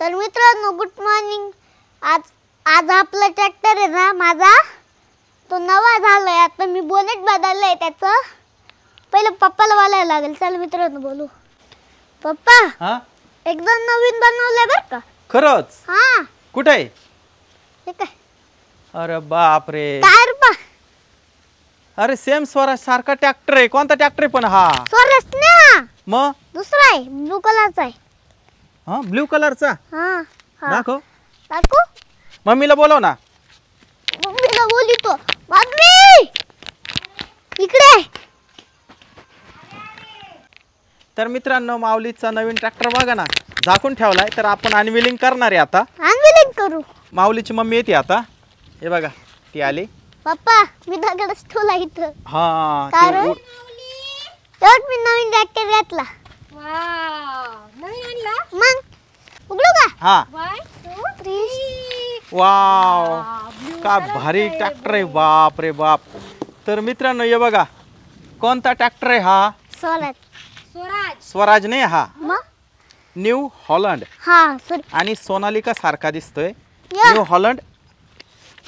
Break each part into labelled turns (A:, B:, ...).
A: तर मित्रांनो good morning. आज आपला ट्रॅक्टर आहे ना माझा तो नवा झालाय। आता मी बोनेट बदललंय त्याचं। पहिले पप्पाला बोलायला लागेल। चल मित्रांनो बोलू। पप्पा
B: हां
A: एकदम नवीन बनवलंय बरं का?
B: खरंच?
A: हां
B: कुठे आहे?
A: हे काय?
B: अरे बाप रे,
A: टायर पा।
B: अरे सेम स्वराज सारखा ट्रॅक्टर आहे। कोणता ट्रॅक्टर आहे पण हा?
A: स्वराज ना
B: मग
A: दुसरा आहे ब्लू कलरचा आहे।
B: हा ब्लू कलरचा?
A: हां
B: दाखव
A: दाखव।
B: मम्मीला बोलव ना।
A: मम्मीला बोलितो। मम्मी इकडे।
B: तर मित्रांनो माऊलीचा नवीन ट्रॅक्टर बघा ना, झाकून ठेवलाय। तर आपण अनव्हीलिंग करणार आहे आता।
A: अनव्हीलिंग करू।
B: माऊलीची मम्मी येते आता। हे बघा ती आली।
A: पप्पा मी दगडच ठेवला इथं।
B: हा
A: कारण तेवढ मी नवीन ट्रॅक्टर घेतला।
C: वाव नवीन आणला
A: मग उघडू का?
B: हा
C: 1 2 3
B: वाव का भारी ट्रॅक्टर आहे। बाप रे बाप। तर मित्रांनो हे बघा कोणता ट्रॅक्टर आहे हा?
A: स्वराज।
B: स्वराज नाही हा,
A: मग
B: न्यू हॉलंड।
A: हां सॉरी।
B: आणि सोनालिका सारखा दिसतोय।
A: या.
B: न्यू हॉलंड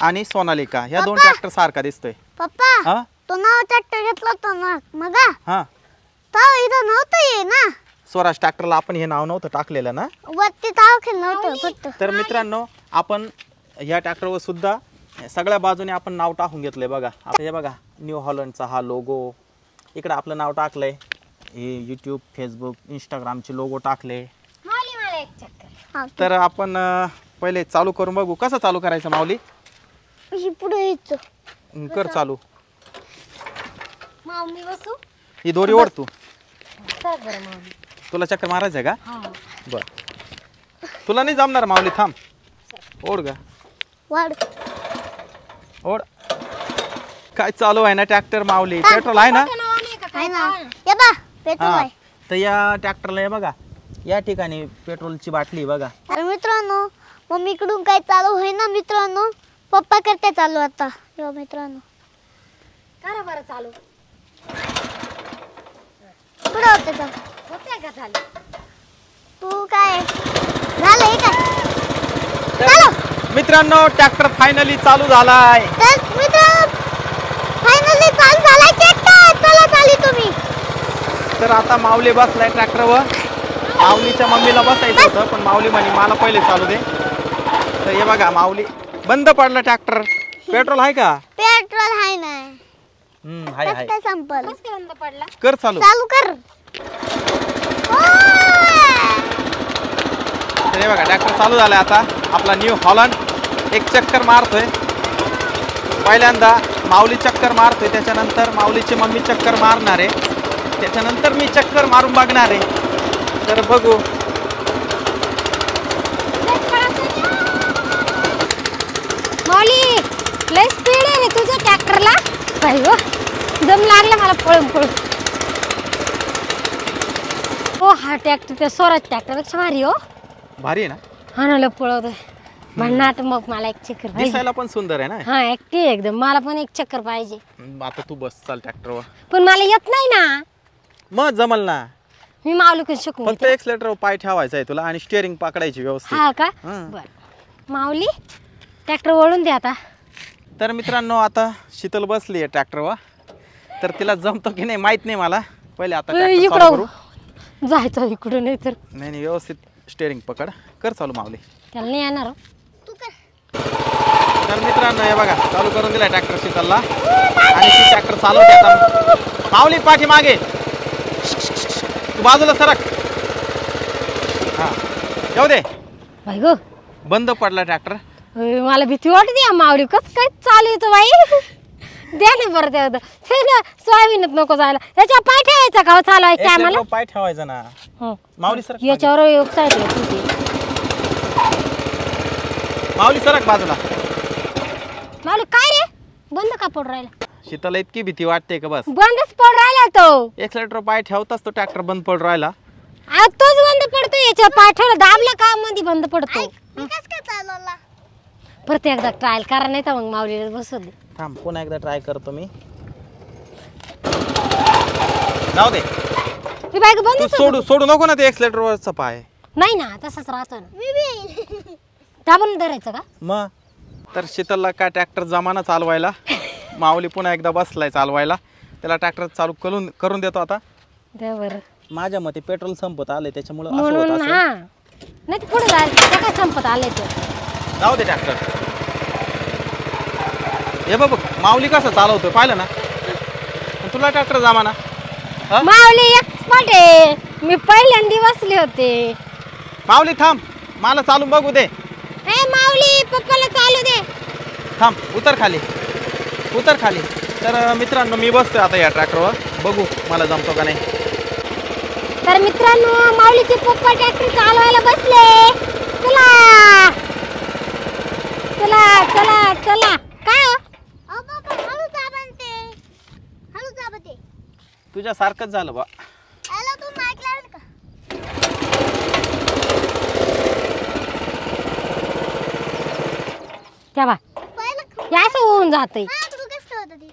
B: आणि सोनालिका या दोन
A: पप्पा.
B: ट्रॅक्टर सारखा दिसतोय।
A: पप्पा
B: हा
A: तो नवा ट्रॅक्टर घेतला होता ना मग
B: हा
A: तो इथं नव्हतं ये ना।
B: स्वराज ट्रॅक्टरला आपण हे नाव नव्हतं टाकलेलं ना।
A: वरती टाकेल नव्हतं फक्त।
B: तर मित्रांनो आपण या ट्रॅक्टरवर सुद्धा सगळ्या बाजूने आपण नाव टाकून घेतलंय बघा। आता हे बघा न्यू हॉलंडचा हा लोगो, इकडे आपलं नाव टाकलंय। हे यूट्यूब फेसबुक इंस्टाग्रामचे लोगो टाकले।
C: माऊली मला एक चक्कर।
A: हां
B: तर आपण पहिले चालू करून बघू। कसं चालू करायचं माऊली?
A: ही पुढे यायचं।
B: कर चालू।
C: माऊली बसू
B: ही दोरी ओढ तू।
C: सर बरं माऊली।
B: तुला चक्कर मारायचं आहे का?
C: हां
B: बर तुला नाही जमणार माऊली, थांब ओढ ग
A: वाढ।
B: ओढ। काय चालू आहे ना ट्रॅक्टर माऊली? पेट्रोल आहे ना?
A: आहे ना ये बा पेट्रोल
B: हा
A: आहे।
B: तर या ट्रॅक्टरला हे बघा या ठिकाणी पेट्रोलची बाटली बघा।
A: अरे मित्रांनो मम्मीकडून काय चालू होईना मित्रांनो। पप्पा करते चालू आता। यो मित्रांनो
C: करा बरं चालू।
A: पुढे होते चालू।
C: होते का झालं?
A: तू काय झालंय काय?
B: तर मित्रांनो ट्रॅक्टर फायनली चालू झालाय।
A: तर मित्रांनो फायनली चालू झालाय ट्रॅक्टर। चला चाली तुम्ही।
B: तर आता माऊली बसलाय ट्रॅक्टरवर। माऊलीच्या मम्मीला बसायचं होतं पण माऊली म्हणे मला पहिले चालू दे। तर हे बघा माऊली बंद पडला ट्रॅक्टर। पेट्रोल आहे का?
A: पेट्रोल आहे ना।
B: हाय हाय।
A: काय संपल?
C: बस बंद पडला।
B: कर चालू।
A: चालू कर।
B: तर हे बघा ट्रॅक्टर चालू झालाय आता आपला न्यू हॉलंड। एक चक्कर मारतोय। पहिल्यांदा माऊली चक्कर मारतोय, त्याच्यानंतर माऊलीची मम्मी चक्कर मारणार आहे, त्याच्यानंतर मी चक्कर मारून बघणार आहे। तर बघू।
C: माऊली लय स्पीड आहे रे तुझ्या ट्रॅक्टरला। काय गो दम लागला मला पळून पळून। हो हा ट्रॅक्टर त्या स्वराज ट्रॅक्टरपेक्षा भारी हो।
B: भारी आहे ना?
C: हा ना लय पळवतोय भन्नाट। मग मला एक चक्कर पाहिजे।
B: दिसायला पण सुंदर आहे ना।
C: हा ऍक्टिव्ह एकदम। मला पण एक चक्कर पाहिजे।
B: आता तू बस चाल ट्रॅक्टरवर।
C: पण मला येत नाही ना।
B: मग जमल ना।
C: मी माऊलीकडून शिकून
B: फक्त
C: घेते।
B: एक्सलेटरवर पाय ठेवायचा आहे तुला आणि स्टिअरिंग पकडायची व्यवस्थित।
C: हा का?
B: हं.
C: बर माऊली ट्रॅक्टर वळून दे आता।
B: तर मित्रांनो आता शीतल बसली आहे ट्रॅक्टरवर। तर तिला जमतो की नाही माहित नाही मला। पहिले आता ट्रॅक्टर चालू करू।
C: इकडं जायचं इकडं नाही तर
B: नाही व्यवस्थित स्टिअरिंग पकड। कर चालू माऊली।
C: त्याला नाही येणार हो.
A: तू कर।
B: तर मित्रांनो हे बघा चालू करून दिला ट्रॅक्टर शीतलला आणि ती ट्रॅक्टर चालवते आता। माऊली पाठी मागे तू बाजूला सरक। हा येऊ दे।
C: बाई गो
B: बंद पडला ट्रॅक्टर।
C: मला भीती वाटते या माऊली कस काय चालू येतो बाई। द्या ना बरं त्या सोयाबीनच नको जायला। याच्यावर पाय ठेवायचा का चालवायचं आम्हाला?
B: एक्सलेटरवर पाय ठेवायचा ना माऊली सरक मागे.
C: याच्यावर एक साईड आहे।
B: माऊली सरक बाजूला।
C: माऊली काय रे बंद का पडू राहिला?
B: शीतलला इतकी भीती वाटते का बस।
C: बंदच पडू राहिला तो।
B: एक्सलेटर पाय ठेवताच तो ट्रॅक्टर बंद पडून राहिला।
C: आज तोच बंद पडतो। याच्यावर पाय ठेवला दाबला का मध्ये बंद पडतो।
A: मी कस काय चालवला?
C: परत एकदा ट्रायल करा नाही तर मग माऊलीला बसू दे।
B: थांब पुन्हा एकदा ट्राय करतो मी। जाऊ दे
C: ही बाईक बंद
B: तू सोडू नको ना ते एक्सलेटरवरचा पाय।
C: नाही ना तसंच राहतो ना.
A: मी बी येईल.
C: दाबून धरायचं का?
B: मग तर शीतलला काय ट्रॅक्टर जमाना चालवायला. माऊली पुन्हा एकदा बसलाय चालवायला. त्याला ट्रॅक्टर चालू करून देतो आता.
C: दे बरं.
B: माझ्या मते पेट्रोल संपत आलंय त्याच्यामुळे असं
C: म्हणून
B: होत असेल.
C: हा नाही तर पुढे जायचं ते काय संपत आले ते.
B: जाऊ दे ट्रॅक्टर. हे बघ माऊली कसं चालवतोय पाहिलं ना. पण तुला ट्रॅक्टर जमाना. हा?
C: माऊली एक्सपर्ट आहे. मी पहिल्यांदा बसले होते.
B: माऊली थांब मला चालून बघू दे.
C: ए माऊली पप्पाला चालू दे.
B: थांब उतर खाली उतर खाली. तर मित्रांनो मी बसतोय आता या ट्रॅक्टरवर. बघू मला जमतो का नाही.
C: तर मित्रांनो माऊलीचे पप्पा ट्रॅक्टर चालवायला बसले. चला चला चला चला. काय हो?
A: अहो बाबा हळू दाबा ते. हळू दाबा ते.
B: तुझ्यासारखंच झालं बा.
A: आला तू ऐकलं का?
C: त्या बा
A: पहिलं
C: हे असं होऊन जातंय.
A: हा तू कसं होतं ते?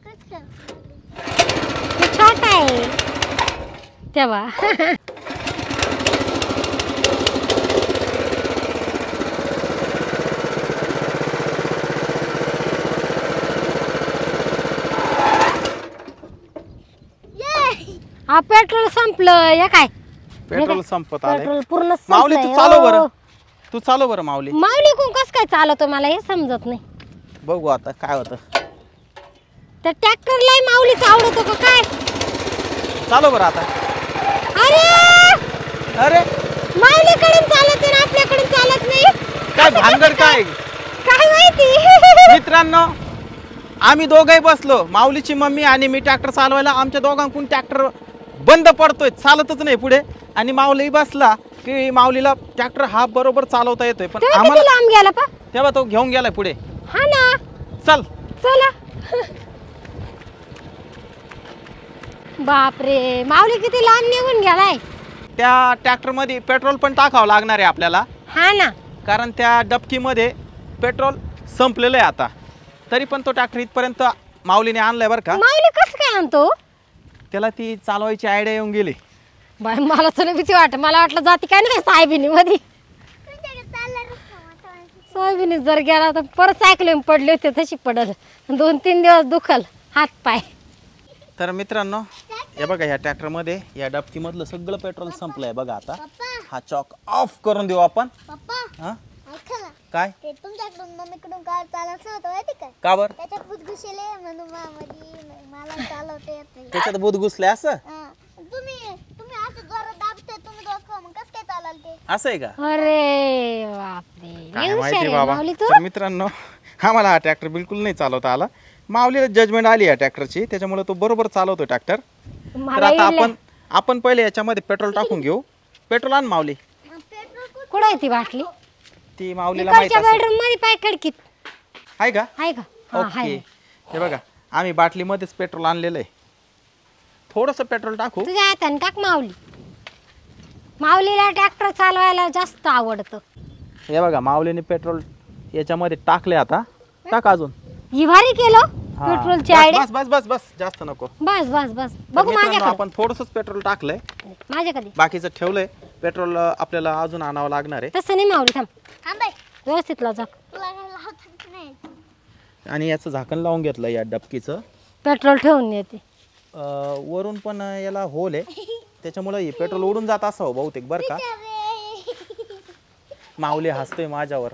A: कसं कर?
C: हे छोटा आहे त्या बा. हा पेट्रोल संपलं. हे काय
B: पेट्रोल संपत आलंय.
C: पेट्रोल पूर्ण
B: माऊली तू
C: संपलंय.
B: चालव बरं.
C: हो.
B: तू चालव बरं माऊली.
C: माऊली कोण कस काय चालवतो मला हे समजत नाही.
B: बघू आता काय होतं.
C: तर ट्रॅक्टरला माऊलीच आवडतो का काय?
B: चालव बरं आता.
C: अरे
B: अरे
C: माऊलीकडून चालत आहे आपल्याकडून चालत नाही.
B: काय भानगड काय.
C: काय माहिती.
B: मित्रांनो आम्ही दोघंही बसलो. माऊलीची मम्मी आणि मी ट्रॅक्टर चालवायला. आमच्या दोघांकडून ट्रॅक्टर बंद पडतोय चालतच नाही पुढे. आणि माऊली बसला की माऊलीला ट्रॅक्टर हा बरोबर चालवता येतोय. पण
C: तेव्हा
B: आम्हाला
C: किती लांब गेला पा.
B: तेव्हा तो घेऊन गेलाय पुढे.
C: हा ना
B: चल
C: चला. बापरे माऊली किती लांब निघून गेलाय.
B: त्या ट्रॅक्टर मध्ये पेट्रोल पण टाकावं लागणार आहे आपल्याला.
C: हा ना
B: कारण त्या डबकीमध्ये पेट्रोल संपलेलं आहे आता. तरी पण तो ट्रॅक्टर इथपर्यंत माऊलीने आणलाय बरं का.
C: माऊली कसं काय आणतो.
B: त्याला ती चालवायची आयडिया येऊन गेली.
C: बाय मला तुला भीती वाटत. मला वाटलं जाती काय नाही सायबिनी मध्ये.
A: तुझ्याकडे चालला रस्ता.
C: सोयाबीन जर गेला तर परत सायकल पडले होते तशी पडल. 2-3 दिवस दुखल हात पाय.
B: तर मित्रांनो हे बघा ह्या ट्रॅक्टरमध्ये या डबकीमधलं सगळं पेट्रोल संपलंय बघा आता.
A: पप्पा
B: हा चॉक ऑफ करून देऊ आपण.
A: पप्पा
B: हा
A: ऐका ना.
B: काय
A: ते तुमच्याकडून मम्मीकडून कार चालायचं होतं माहिती का?
B: का बर
A: त्याच्यात भूत घुसले म्हणून मला चालवता येत नाही.
B: त्याच्यात भूत घुसले असं
A: हा. तुम्ही असं जोरात दाबते तुम्ही दोघं मग कसं काय चालाल ते?
B: असं आहे का.
C: अरे बापरे
B: काय
C: लय हुशार
B: माहिती
C: आहे
B: बाबा.
C: माऊली तू.
B: तर मित्रांनो आम्हाला हा ट्रॅक्टर बिलकुल नाही चालवता आला. माऊलीला जजमेंट आली या ट्रॅक्टरची त्याच्यामुळे तो बरोबर चालवतो ट्रॅक्टर. तर
C: मला
B: आता
C: येईल.
B: आपण पहिले याच्यामध्ये पेट्रोल टाकून घेऊ. पेट्रोल आण माऊली.
A: पेट्रोल
C: कुठं आहे ती बाटली.
B: ती माऊलीला माहित
C: इकडच्या
B: असेल.
C: बेडरूम मध्ये पाय खडकीत
B: आहे का.
C: आहे का. हा
B: ओके
C: आहे.
B: हे बघा आम्ही बाटलीमध्येच पेट्रोल आणलेलं आहे. थोडंसं पेट्रोल टाकू.
C: तुझ्या हाताने टाक माऊली. माऊलीला ट्रॅक्टर चालवायला जास्त आवडतं.
B: हे बघा माऊलीने पेट्रोल याच्यामध्ये टाकले. आता टाक अजून.
C: ही भारी केलं
B: हा.
C: पेट्रोलची
B: बस
C: आयडिया.
B: बस बस बस बस जास्त नको.
C: बस बस बस
B: तर
C: बघू
B: मित्रांनो,
C: माझ्याकडे.
B: आपण थोडंसंच पेट्रोल टाकलंय.
C: माझ्याकडे
B: बाकीचं ठेवलंय. पेट्रोल आपल्याला अजून आणावं लागणार आहे.
C: तसं नाही माऊली थांब
A: थांबाय.
C: व्यवस्थित लाव जा.
A: तुला काय लावतात नाही.
B: आणि याचं झाकण लावून घेतलं या डबकीचं.
C: पेट्रोल ठेवून येते.
B: वरून पण याला होल आहे त्याच्यामुळे हे पेट्रोल उडून जात असावं बहुतेक बरं का. माऊली हसतोय माझ्यावर.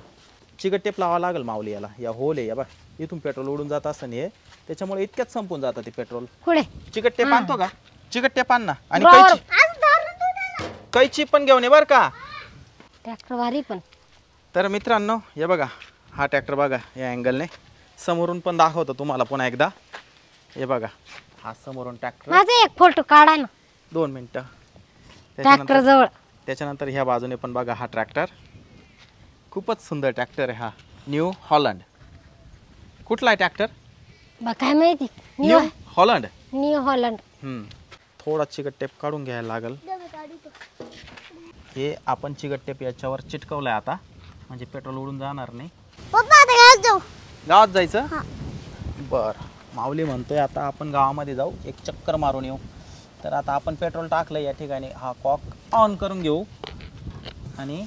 B: चिकट टेप लावा लागेल माऊली याला. या होल आहे या बा इथून पेट्रोल उडून जात असताना हे त्याच्यामुळे इतक्यात संपून जातं ते पेट्रोल.
C: कुठे
B: चिकट टेप आणतो का. चिकट टेप आण ना. आणि
C: बरं.
B: कैची कैची पण घेऊन ये बरं का.
C: ट्रॅक्टर भारी पण.
B: तर मित्रांनो हे बघा हा ट्रॅक्टर बघा या अँगलने समोरून पण दाखवतो तुम्हाला पुन्हा एकदा. हे बघा हा समोरून ट्रॅक्टर.
C: माझा एक फोटो काढा ना
B: 2 मिनिटं.
C: ट्रॅक्टर जवळ.
B: त्याच्यानंतर ह्या बाजूने पण बघा हा ट्रॅक्टर. खूपच सुंदर ट्रॅक्टर आहे हा. New Holland. कुठला आहे ट्रॅक्टर.
C: काय माहिती.
B: New Holland.
C: New Holland.
B: थोडा चिकट टेप काढून घ्यायला लागेल. हे आपण चिकट टेप याच्यावर चिटकवलाय आता म्हणजे पेट्रोल उडून जाणार नाही.
A: पप्पा आता गावात जाऊ.
B: गावात जायचं. बर माऊली म्हणतोय आता आपण गावामध्ये जाऊ एक चक्कर मारून येऊ. तर आता आपण पेट्रोल टाकलं या ठिकाणी. हा कॉक ऑन करून घेऊ. आणि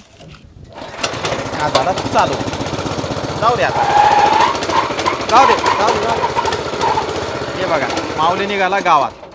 B: हा झाला चालू. जाऊ दे आता, जाऊ दे. हे बघा माऊली निघाला गावात.